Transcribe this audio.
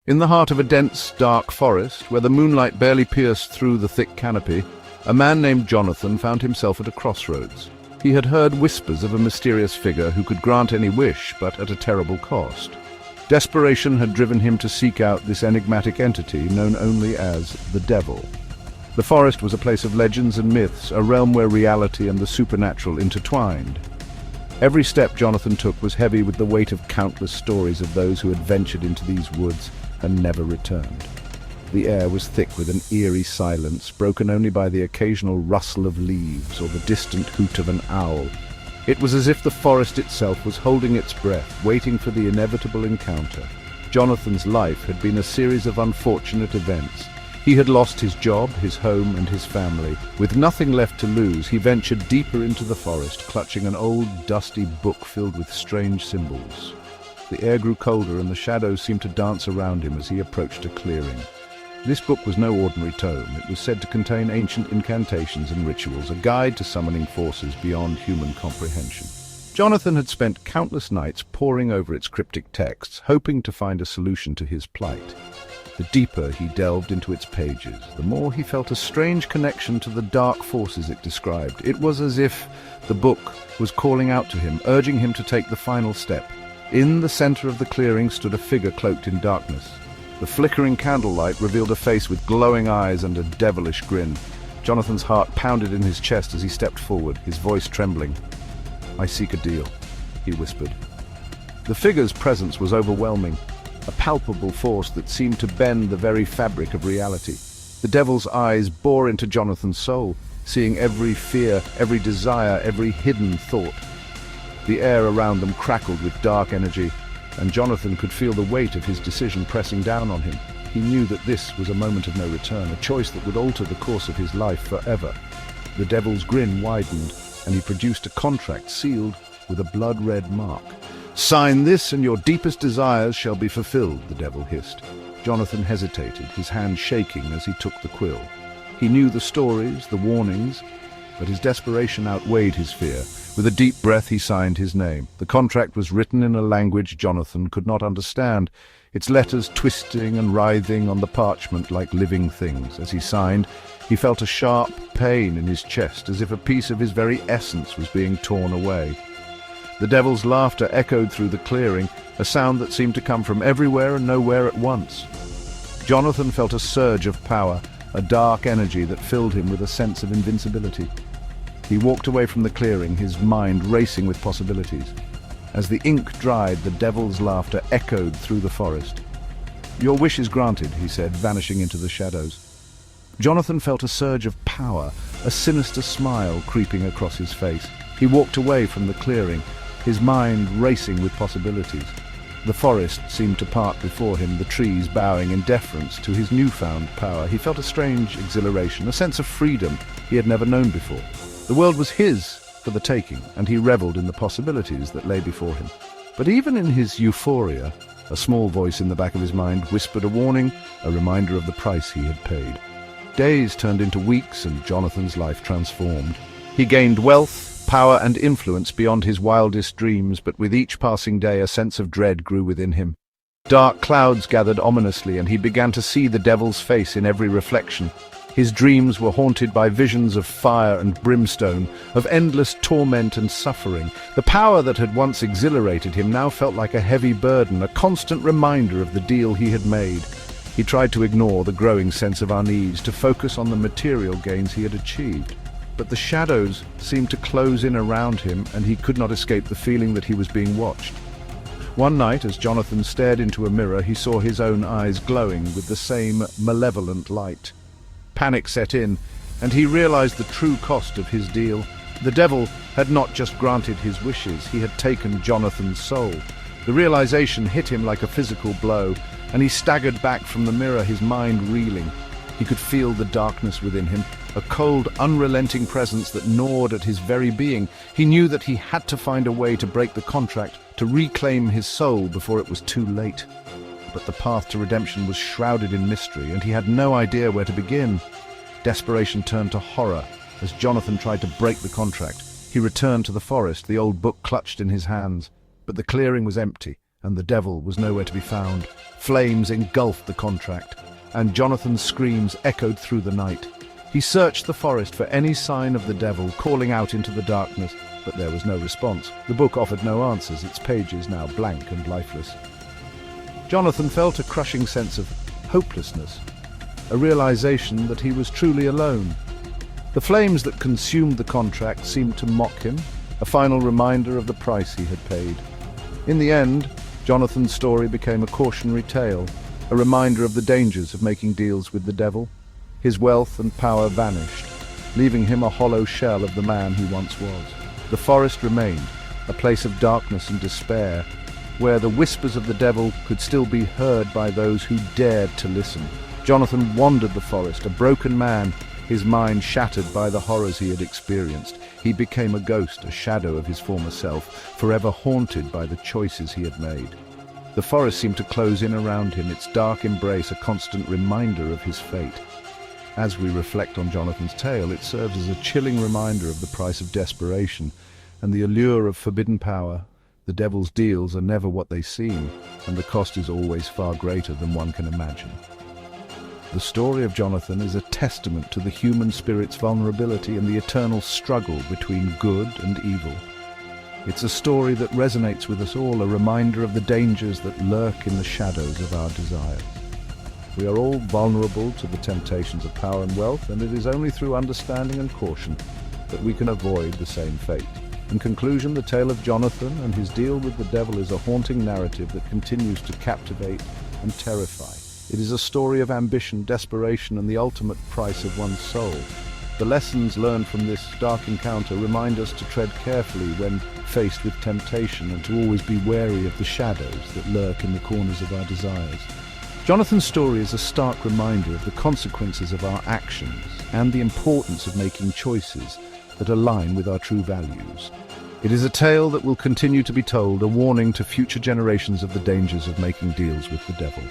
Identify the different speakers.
Speaker 1: In the heart of a dense, dark forest, where the moonlight barely pierced through the thick canopy, a man named Jonathan found himself at a crossroads. He had heard whispers of a mysterious figure who could grant any wish, but at a terrible cost. Desperation had driven him to seek out this enigmatic entity known only as the Devil. The forest was a place of legends and myths, a realm where reality and the supernatural intertwined. Every step Jonathan took was heavy with the weight of countless stories of those who had ventured into these woods and never returned. The air was thick with an eerie silence, broken only by the occasional rustle of leaves or the distant hoot of an owl. It was as if the forest itself was holding its breath, waiting for the inevitable encounter. Jonathan's life had been a series of unfortunate events. He had lost his job, his home, and his family. With nothing left to lose, he ventured deeper into the forest, clutching an old, dusty book filled with strange symbols. The air grew colder, and the shadows seemed to dance around him as he approached a clearing. This book was no ordinary tome. It was said to contain ancient incantations and rituals, a guide to summoning forces beyond human comprehension. Jonathan had spent countless nights poring over its cryptic texts, hoping to find a solution to his plight. The deeper he delved into its pages, the more he felt a strange connection to the dark forces it described. It was as if the book was calling out to him, urging him to take the final step. In the center of the clearing stood a figure cloaked in darkness. The flickering candlelight revealed a face with glowing eyes and a devilish grin. Jonathan's heart pounded in his chest as he stepped forward, his voice trembling. "I seek a deal," he whispered. The figure's presence was overwhelming, a palpable force that seemed to bend the very fabric of reality. The devil's eyes bore into Jonathan's soul, seeing every fear, every desire, every hidden thought. The air around them crackled with dark energy, and Jonathan could feel the weight of his decision pressing down on him. He knew that this was a moment of no return, a choice that would alter the course of his life forever. The devil's grin widened, and he produced a contract sealed with a blood-red mark. "Sign this, and your deepest desires shall be fulfilled," the devil hissed. Jonathan hesitated, his hand shaking as he took the quill. He knew the stories, the warnings, but his desperation outweighed his fear. With a deep breath, he signed his name. The contract was written in a language Jonathan could not understand, its letters twisting and writhing on the parchment like living things. As he signed, he felt a sharp pain in his chest, as if a piece of his very essence was being torn away. The devil's laughter echoed through the clearing, a sound that seemed to come from everywhere and nowhere at once. Jonathan felt a surge of power, a dark energy that filled him with a sense of invincibility. He walked away from the clearing, his mind racing with possibilities. As the ink dried, the devil's laughter echoed through the forest. "Your wish is granted," he said, vanishing into the shadows. Jonathan felt a surge of power, a sinister smile creeping across his face. He walked away from the clearing, his mind racing with possibilities. The forest seemed to part before him, the trees bowing in deference to his newfound power. He felt a strange exhilaration, a sense of freedom he had never known before. The world was his for the taking, and he reveled in the possibilities that lay before him. But even in his euphoria, a small voice in the back of his mind whispered a warning, a reminder of the price he had paid. Days turned into weeks, and Jonathan's life transformed. He gained wealth, power, and influence beyond his wildest dreams, but with each passing day a sense of dread grew within him. Dark clouds gathered ominously, and he began to see the devil's face in every reflection. His dreams were haunted by visions of fire and brimstone, of endless torment and suffering. The power that had once exhilarated him now felt like a heavy burden, a constant reminder of the deal he had made. He tried to ignore the growing sense of unease, to focus on the material gains he had achieved. But the shadows seemed to close in around him, and he could not escape the feeling that he was being watched. One night, as Jonathan stared into a mirror, he saw his own eyes glowing with the same malevolent light. Panic set in, and he realized the true cost of his deal. The devil had not just granted his wishes, he had taken Jonathan's soul. The realization hit him like a physical blow, and he staggered back from the mirror, his mind reeling. He could feel the darkness within him, a cold, unrelenting presence that gnawed at his very being. He knew that he had to find a way to break the contract, to reclaim his soul before it was too late. But the path to redemption was shrouded in mystery, and he had no idea where to begin. Desperation turned to horror as Jonathan tried to break the contract. He returned to the forest, the old book clutched in his hands. But the clearing was empty. and the devil was nowhere to be found. Flames engulfed the contract, and Jonathan's screams echoed through the night. He searched the forest for any sign of the devil, calling out into the darkness, but there was no response. The book offered no answers, its pages now blank and lifeless. Jonathan felt a crushing sense of hopelessness, a realization that he was truly alone. The flames that consumed the contract seemed to mock him, a final reminder of the price he had paid. In the end, Jonathan's story became a cautionary tale, a reminder of the dangers of making deals with the devil. His wealth and power vanished, leaving him a hollow shell of the man he once was. The forest remained, a place of darkness and despair, where the whispers of the devil could still be heard by those who dared to listen. Jonathan wandered the forest, a broken man, his mind shattered by the horrors he had experienced. He became a ghost, a shadow of his former self, forever haunted by the choices he had made. The forest seemed to close in around him, its dark embrace a constant reminder of his fate. As we reflect on Jonathan's tale, it serves as a chilling reminder of the price of desperation and the allure of forbidden power. The devil's deals are never what they seem, and the cost is always far greater than one can imagine. The story of Jonathan is a testament to the human spirit's vulnerability and the eternal struggle between good and evil. It's a story that resonates with us all, a reminder of the dangers that lurk in the shadows of our desires. We are all vulnerable to the temptations of power and wealth, and it is only through understanding and caution that we can avoid the same fate. In conclusion, the tale of Jonathan and his deal with the devil is a haunting narrative that continues to captivate and terrify. It is a story of ambition, desperation, and the ultimate price of one's soul. The lessons learned from this dark encounter remind us to tread carefully when faced with temptation and to always be wary of the shadows that lurk in the corners of our desires. Jonathan's story is a stark reminder of the consequences of our actions and the importance of making choices that align with our true values. It is a tale that will continue to be told, a warning to future generations of the dangers of making deals with the devil.